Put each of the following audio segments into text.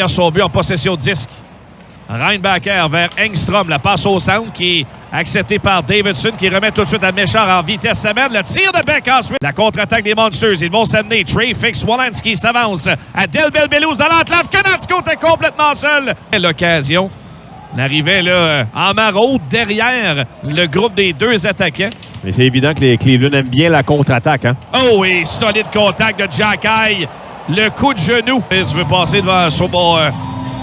a son but en possession de disque. Reinbacker vers Engstrom. La passe au centre qui est acceptée par Davidson qui remet tout de suite à Méchard en vitesse. Ça mène le tir de Beck ensuite. La contre-attaque des Monsters. Ils vont s'amener. Trey Fix Wolanski s'avance à Del Belbelous dans l'enclave. Konatsko est complètement seul. L'occasion. L'arrivée là en maraude derrière le groupe des deux attaquants. Mais c'est évident que les Cleveland aiment bien la contre-attaque. Hein? Oh, et solide contact de Jacky. Le coup de genou. Et tu veux passer devant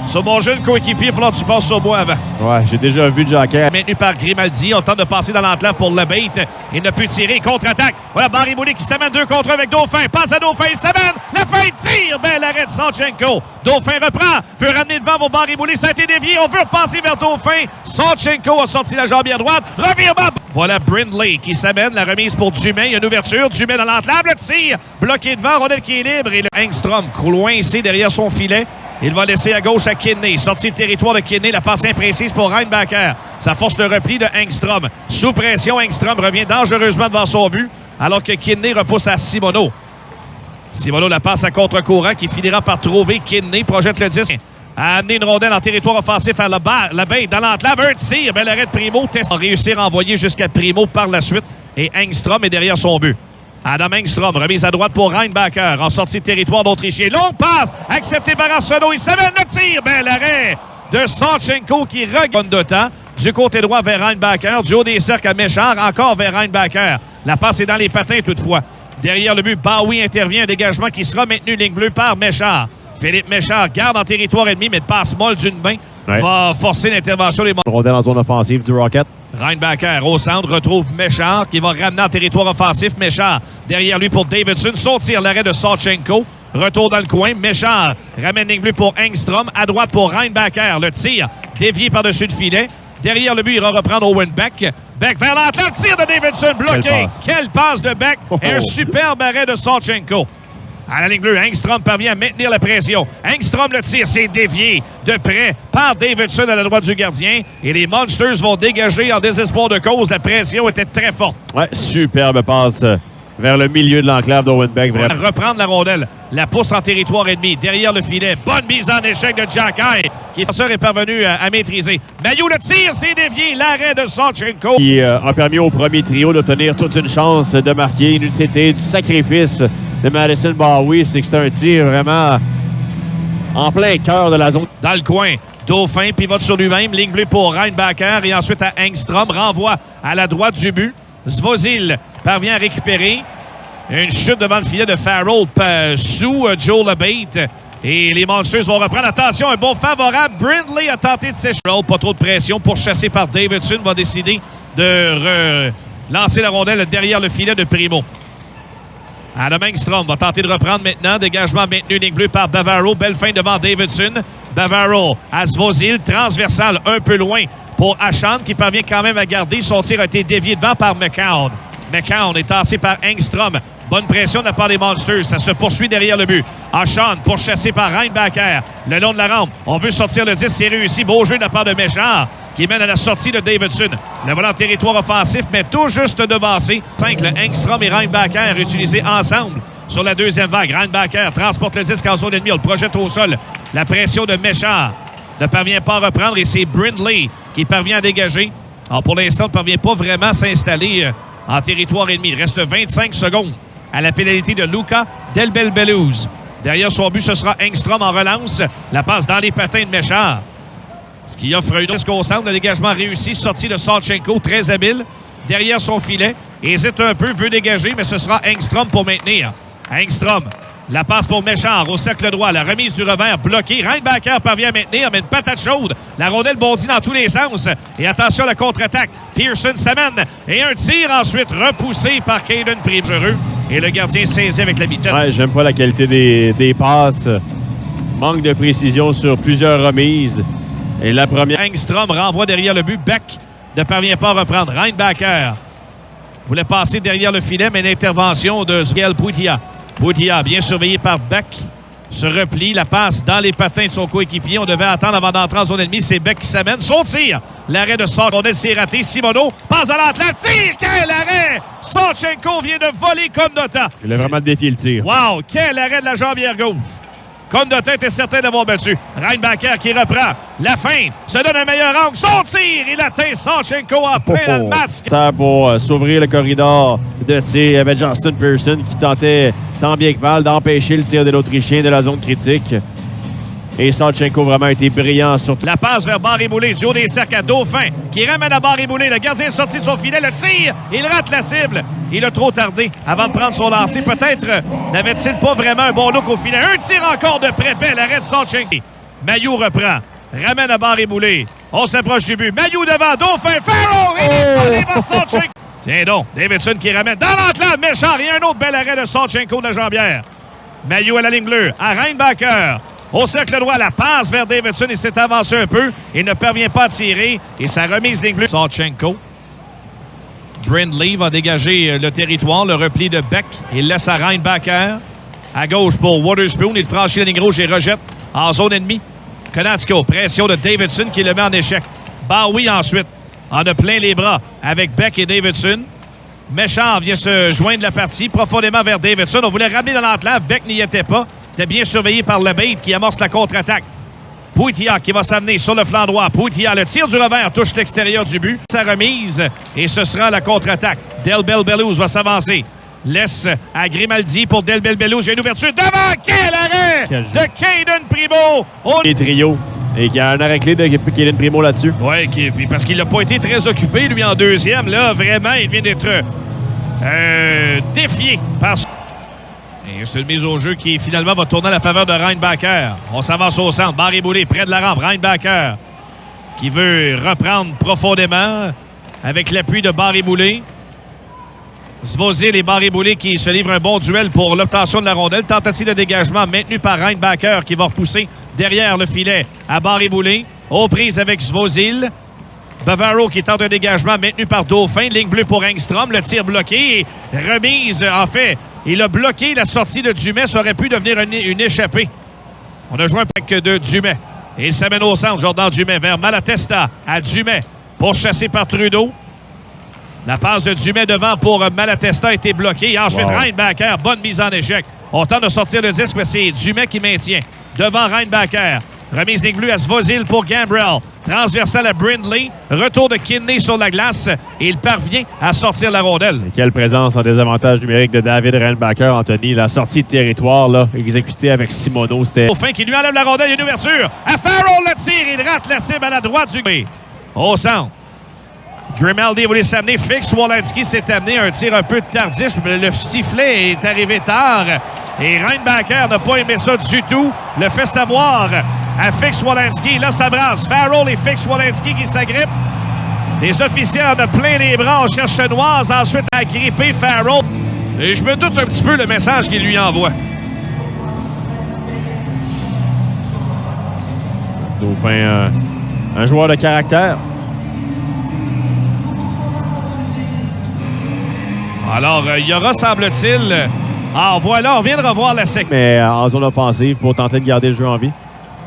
sur mon jeune coéquipier, il va falloir que tu passes sur moi avant. Ouais, j'ai déjà vu Jacky. Maintenu par Grimaldi. On tente de passer dans l'enclave pour le bait. Il ne peut tirer. Contre-attaque. Voilà Barry-Boulet qui s'amène 2 contre 1 avec Dauphin. Passe à Dauphin. Il s'amène. La fin tire. Bel arrêt de Sawchenko. Dauphin reprend. Veut ramener devant pour Barry-Boulet. Ça a été dévié. On veut repasser vers Dauphin. Sawchenko a sorti la jambière droite. Revirement. Voilà Brindley qui s'amène. La remise pour Dumais. Il y a une ouverture. Dumais dans l'enclave. Le tir. Bloqué devant. Rondelle qui est libre. Et le Engstrom coincé derrière son filet. Il va laisser à gauche à Kidney. Sortie de territoire de Kidney. La passe imprécise pour Reinbacker. Ça force le repli de Engstrom. Sous pression, Engstrom revient dangereusement devant son but. Alors que Kidney repousse à Simoneau. Simoneau la passe à contre-courant qui finira par trouver Kidney. Projette le 10. A amené une rondelle en territoire offensif à la baie dans l'enclave. Un tir. Bel arrêt de Primo. Teste. Réussir à envoyer jusqu'à Primo par la suite. Et Engstrom est derrière son but. Adam Engstrom, remise à droite pour Reinbacker, en sortie de territoire d'Autrichien. Longue passe, accepté par Arsenault. Il s'amène le tir. Bel arrêt de Sawchenko qui regagne de temps. Du côté droit vers Reinbacker, du haut des cercles à Méchard, encore vers Reinbacker. La passe est dans les patins toutefois. Derrière le but, Bowie intervient, un dégagement qui sera maintenu ligne bleue par Méchard. Philippe Méchard garde en territoire ennemi, mais de passe molle d'une main. Ouais. Va forcer l'intervention des Monsters. Rondelle en zone offensive du Rocket. Reinbacker au centre retrouve Méchard qui va ramener en territoire offensif. Méchard derrière lui pour Davidson. Son tir, l'arrêt de Sawchenko. Retour dans le coin. Méchard ramène ligne bleue pour Engstrom. À droite pour Reinbacker. Le tir dévié par-dessus le filet. Derrière le but, il va reprendre Owen Beck. Beck vers l'entrée. Tir de Davidson bloqué. Quelle passe de Beck. Et un superbe arrêt de Sawchenko. À la ligne bleue, Engstrom parvient à maintenir la pression. Engstrom le tire, c'est dévié de près par Davidson à la droite du gardien. Et les Monsters vont dégager en désespoir de cause. La pression était très forte. Ouais, superbe passe vers le milieu de l'enclave d'Owen Beck. Reprendre la rondelle. La pousse en territoire ennemi. Derrière le filet. Bonne mise en échec de Jacky qui est parvenu à maîtriser. Mailloux le tire, c'est dévié. L'arrêt de Sawchenko. Qui a permis au premier trio d'obtenir toute une chance de marquer une unité du sacrifice de Madison Bowie. C'est que c'est un tir vraiment en plein cœur de la zone. Dans le coin, Dauphin pivote sur lui-même. Ligne bleue pour Reinbacker et ensuite à Engstrom. Renvoie à la droite du but. Svozil parvient à récupérer. Une chute devant le filet de Farrell sous Joe LeBate. Et les Monsters vont reprendre. Attention, un bon favorable. Brindley a tenté de s'échapper. Pas trop de pression. Pourchassé par Davidson. Va décider de lancer la rondelle derrière le filet de Primo. Adam Engstrom va tenter de reprendre maintenant. Dégagement maintenu, ligne bleue par Bavaro. Belle fin devant Davidson. Bavaro à Svozil. Transversal un peu loin pour Ashan qui parvient quand même à garder. Son tir a été dévié devant par McCown. McCown est tassé par Engstrom. Bonne pression de la part des Monsters. Ça se poursuit derrière le but. Ashan pourchassé par Reinbacker. Le long de la rampe. On veut sortir le 10. C'est réussi. Beau jeu de la part de Méchard qui mène à la sortie de Davidson. Le volant territoire offensif, mais tout juste devancé. 5, le Engstrom et Reinbacker utilisés ensemble sur la deuxième vague. Reinbacker transporte le disque en zone ennemie. On le projette au sol. La pression de Méchard ne parvient pas à reprendre et c'est Brindley qui parvient à dégager. Alors pour l'instant, on ne parvient pas vraiment à s'installer en territoire ennemi. Il reste 25 secondes à la pénalité de Luca Del Belbelous. Derrière son but, ce sera Engstrom en relance. La passe dans les patins de Méchard. Ce qui offre une risque au centre. Le dégagement réussi. Sortie de Sawchenko, très habile. Derrière son filet. Hésite un peu, veut dégager, mais ce sera Engstrom pour maintenir. Engstrom. La passe pour Méchard au cercle droit. La remise du revers bloquée. Reinbacker parvient à maintenir, mais une patate chaude. La rondelle bondit dans tous les sens. Et attention à la contre-attaque. Pearson s'amène. Et un tir ensuite repoussé par Caden Prégureux. Et le gardien saisit avec la mitaine. Ouais, j'aime pas la qualité des passes. Manque de précision sur plusieurs remises. Et la première. Engstrom renvoie derrière le but. Beck ne parvient pas à reprendre. Reinbacker voulait passer derrière le filet, mais l'intervention de Zviel Poutia. Poutia, bien surveillé par Beck, se replie, la passe dans les patins de son coéquipier. On devait attendre avant d'entrer en zone ennemie. C'est Beck qui s'amène. Son tir. L'arrêt de Sawchenko s'est raté. Simoneau passe à l'entrée. Tire. Quel arrêt! Sawchenko vient de voler comme de temps. Il a vraiment défié le tir. Wow! Quel arrêt de la jambière gauche. Condotête est certain d'avoir battu. Reinbacker qui reprend. La fin se donne un meilleur angle. Son tir, il atteint Savchenko en plein dans le masque. Pour s'ouvrir le corridor de tir, il y avait Justin Pearson qui tentait tant bien que mal d'empêcher le tir de l'Autrichien de la zone critique. Et Savchenko vraiment a été brillant sur la passe vers Barré-Boulet, du haut des cercles à Dauphin, qui ramène à Barré-Boulet. Le gardien est sorti de son filet, le tir, il rate la cible. Il a trop tardé avant de prendre son lancer. Peut-être n'avait-il pas vraiment un bon look au filet. Un tir encore de près, bel arrêt de Savchenko. Mailloux reprend, ramène à Barré-Boulet. On s'approche du but. Mailloux devant, Dauphin, Farrell, il est par Savchenko. Tiens donc, Davidson qui ramène dans l'enclave, méchant, et un autre bel arrêt de Savchenko de la jambière. Mailloux à la ligne bleue, à Reinbacker. Au cercle droit, la passe vers Davidson. Il s'est avancé un peu. Il ne parvient pas à tirer. Et sa remise ligne bleue. Savchenko. Brindley va dégager le territoire. Le repli de Beck. Il laisse à Reinbacker. À gauche pour Waterspoon. Il franchit la ligne rouge et rejette en zone ennemie. Konatsko. Pression de Davidson qui le met en échec. Bowie ensuite en a plein les bras avec Beck et Davidson. Méchant vient se joindre la partie profondément vers Davidson. On voulait ramener dans l'enclave. Beck n'y était pas. Était bien surveillé par LeBate qui amorce la contre-attaque. Pouitia qui va s'amener sur le flanc droit. Pouitia, le tir du revers touche l'extérieur du but. Sa remise et ce sera la contre-attaque. Del Belbelouz va s'avancer. Laisse à Grimaldi pour Del Belbelouz. Il y a une ouverture devant. Quel arrêt de Caden Primo. les trios. Et qu'il y a un arrêt-clé de Caden Primo là-dessus. Oui, parce qu'il n'a pas été très occupé, lui, en deuxième. Là, vraiment, il vient d'être défié par... Et c'est une mise au jeu qui, finalement, va tourner à la faveur de Reinbacker. On s'avance au centre. Barré-Boulet, près de la rampe. Reinbacker qui veut reprendre profondément avec l'appui de Barré-Boulet. Svozil et Barré-Boulet qui se livrent un bon duel pour l'obtention de la rondelle. Tentative de dégagement maintenue par Reinbacker qui va repousser derrière le filet à Barré-Boulet. Aux prises avec Svozil. Bavaro qui tente un dégagement maintenu par Dauphin. Ligne bleue pour Engstrom. Le tir bloqué. Remise, en fait, il a bloqué la sortie de Dumais. Ça aurait pu devenir une échappée. On a joué un pack de Dumais. Et il s'amène au centre, Jordan Dumais, vers Malatesta à Dumais pour chasser par Trudeau. La passe de Dumais devant pour Malatesta a été bloquée. Et ensuite, Reinbacker, bonne mise en échec. On tente de sortir le disque, mais c'est Dumais qui maintient. Devant Reinbacker. Remise ligne bleue à Svozil pour Gambrell. Transversal à Brindley. Retour de Kidney sur la glace. Et il parvient à sortir la rondelle. Et quelle présence en désavantage numérique de David Reinbacker, Anthony. La sortie de territoire, là, exécutée avec Simoneau, c'était... Au fin qui lui enlève la rondelle, il y a une ouverture. À Farrell le tire. Il rate la cible à la droite du... Au centre. Grimaldi voulait s'amener. Fix Wolanski s'est amené. Un tir un peu tardif. Le sifflet est arrivé tard. Et Reinbacker n'a pas aimé ça du tout. Le fait savoir à Fix Wolanski. Là, ça brasse. Farrell et Fix Wolanski qui s'agrippent. Les officiers en ont plein les bras. On cherche Noise ensuite à gripper Farrell. Et je me doute un petit peu le message qu'il lui envoie. Dauphin, un joueur de caractère. Alors, il y aura, semble-t-il... Ah, voilà, on vient de revoir la séquence. Mais en zone offensive pour tenter de garder le jeu en vie.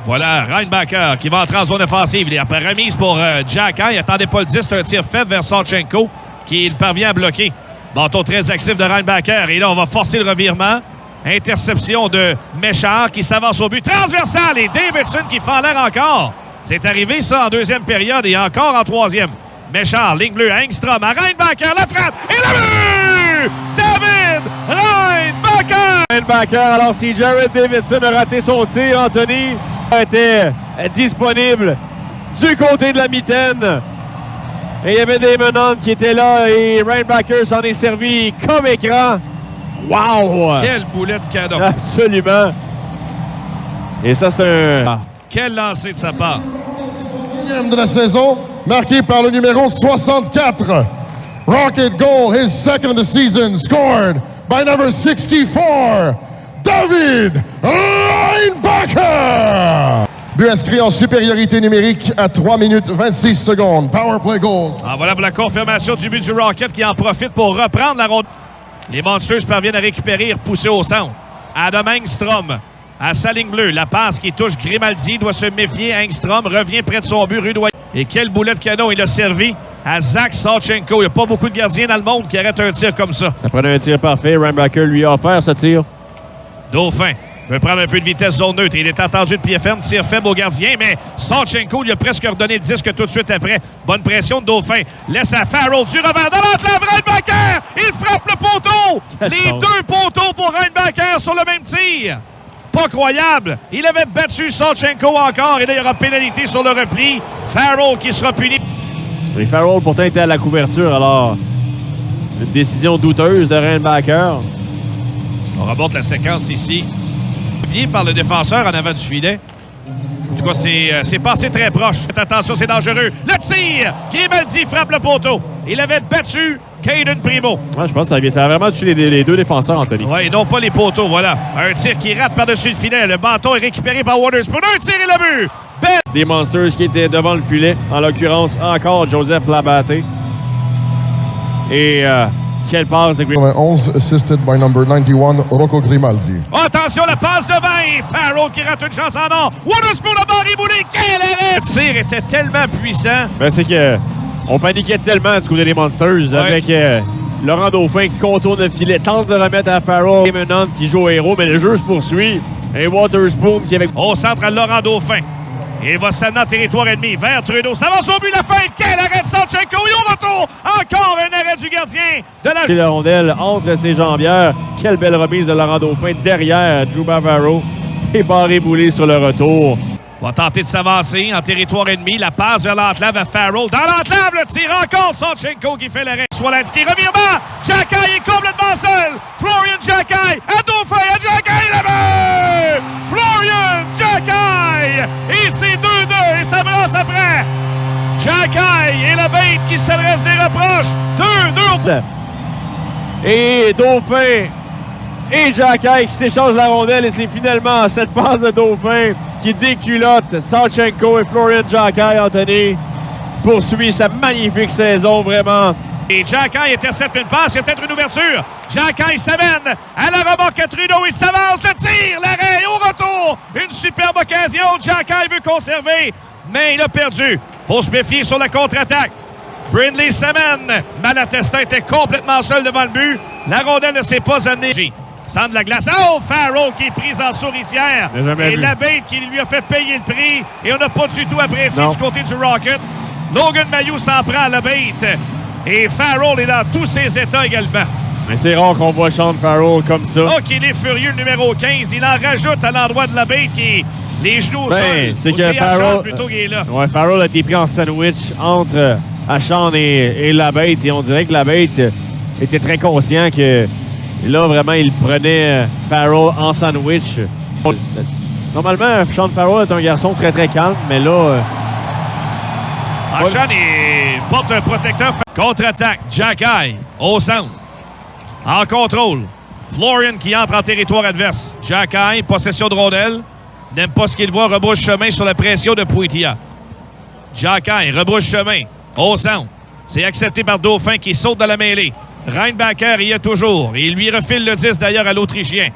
Voilà, Reinbacker qui va entrer en zone offensive. Il est après remise pour Jack. Il n'attendait pas le 10. C'est un tir faible vers Savchenko qui parvient à bloquer. Bâton très actif de Reinbacker. Et là, on va forcer le revirement. Interception de Méchard qui s'avance au but. Transversal et Davidson qui fait en l'air encore. C'est arrivé ça en deuxième période et encore en troisième. Méchard, ligne bleue, Engstrom à Reinbacker, la frappe et le but! David Reinbacker! Reinbacker, alors si Jared Davidson a raté son tir, Anthony était disponible du côté de la mitaine. Et il y avait Damon Hunt qui était là et Reinbacker s'en est servi comme écran. Wow! Quelle boulette cadeau! Absolument! Et ça, c'est un... Quel lancer de sa part! De la saison, marqué par le numéro 64. Rocket goal, his second of the season, scored by number 64, David Reinbacker. But inscrit en supériorité numérique à 3 minutes 26 secondes. Power play goals. Ah, voilà pour la confirmation du but du Rocket qui en profite pour reprendre la ronde. Les Monsters parviennent à récupérer et repousser au centre. Adam Engstrom à sa ligne bleue. La passe qui touche Grimaldi doit se méfier. Engstrom revient près de son but, rudoyant. Et quel boulet de canon il a servi à Zach Savchenko. Il n'y a pas beaucoup de gardiens dans le monde qui arrêtent un tir comme ça. Ça prenait un tir parfait. Reinbacker lui a offert ce tir. Dauphin veut prendre un peu de vitesse zone neutre. Il est attendu de pied ferme, tir faible au gardien, mais Savchenko lui a presque redonné le disque tout de suite après. Bonne pression de Dauphin. Laisse à Farrell du revers dans l'enclave. Reinbacker! Il frappe le poteau! Les deux poteaux pour Reinbacker sur le même tir. Pas croyable. Il avait battu Savchenko encore. Et là, il y aura pénalité sur le repli. Farrell qui sera puni. Et Farrell pourtant était à la couverture, alors une décision douteuse de Reinbacker. On remonte la séquence ici. Vié par le défenseur en avant du filet. En tout cas, c'est passé très proche. Attention, c'est dangereux. Le tir! Grimaldi frappe le poteau. Il avait battu Caden Primo. Ouais, je pense que ça a vraiment tué les deux défenseurs, Anthony. Oui, non pas les poteaux, voilà. Un tir qui rate par-dessus le filet. Le bâton est récupéré par Waterspoon. Un tir et le but! Des Monsters qui étaient devant le filet. En l'occurrence, encore Joseph Labatté. Et quelle passe de Grimaldi. 11, assisted by number 91, Rocco Grimaldi. Attention, la passe devant et Farrell qui rate une chance en or. Waterspoon a barré boulé. Quel arrêt! Le tir était tellement puissant. Ben, c'est que on paniquait tellement du côté des Monsters avec Laurent Dauphin qui contourne le filet, tente de remettre à Farrell. Damon Hunt qui joue au héros, mais le jeu se poursuit. Et Waterspoon qui avec... Au centre à Laurent Dauphin. Il va s'amener en territoire ennemi vers Trudeau. Ça va au but, la fin. Quel arrêt de Savchenko. Et au retour, encore un arrêt du gardien de la... La rondelle entre ses jambières. Quelle belle remise de Laurent Dauphin derrière Drew Bavaro. Et barré boulé sur le retour. Va tenter de s'avancer en territoire ennemi. La passe vers l'enclave à Farrell. Dans l'enclave, le tir encore. Savchenko qui fait l'arrêt. Swolinski revirement. Xhekaj est complètement seul. Florian Xhekaj à Dauphin. À Xhekaj, le but! Florian Xhekaj! Et c'est 2-2 et ça brasse après. Xhekaj et le bête qui s'adresse des reproches. 2-2. Et Dauphin et Xhekaj qui s'échangent la rondelle. Et c'est finalement cette passe de Dauphin qui déculotte Savchenko et Florian Xhekaj, Anthony, poursuit sa magnifique saison, vraiment. Et Xhekaj intercepte une passe, il y a peut-être une ouverture. Xhekaj s'amène à la remorque à Trudeau, il s'avance, le tir, l'arrêt, au retour. Une superbe occasion, Xhekaj veut conserver, mais il a perdu. Faut se méfier sur la contre-attaque. Brindley s'amène, Malatesta était complètement seul devant le but. La rondelle ne s'est pas amenée. Centre de la glace. Oh, Farrell qui est prise en souricière. Et la bête qui lui a fait payer le prix. Et on n'a pas du tout apprécié du côté du Rocket. Logan Mailloux s'en prend à la bête. Et Farrell est dans tous ses états également. Mais c'est rare qu'on voit Sean Farrell comme ça. Oh, qu'il est furieux, le numéro 15. Il en rajoute à l'endroit de la bête qui est les genoux au sol. C'est que Farrell, plutôt qu'il est là. Ouais, Farrell a été pris en sandwich entre Achan et la bête. Et on dirait que la bête était très conscient que là, vraiment, il prenait Farrell en sandwich. Normalement, Sean Farrell est un garçon très, très calme, mais là... Achan porte un protecteur. Contre-attaque, Xhekaj au centre. En contrôle. Florian qui entre en territoire adverse. Xhekaj, possession de rondelle. N'aime pas ce qu'il voit, rebrousse chemin sur la pression de Pouitia. Xhekaj rebrousse chemin. Au centre. C'est accepté par Dauphin qui saute dans la mêlée. Reinbacker y est toujours. Il lui refile le disque d'ailleurs à l'Autrichien.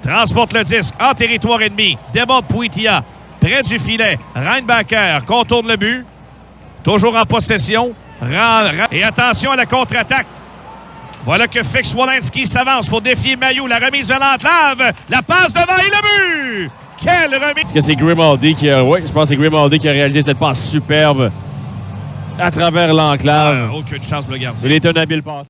Transporte le disque en territoire ennemi. Déborde Pouitia. Près du filet. Reinbacker contourne le but. Toujours en possession. Et attention à la contre-attaque. Voilà que Fix Swolinski s'avance pour défier Mailloux. La remise vers l'enclave. La passe devant et le but! Quelle remise! Est-ce que c'est Grimaldi qui a... Oui, je pense que c'est Grimaldi qui a réalisé cette passe superbe à travers l'enclave. Aucune chance pour le gardien. Il est un habile passe.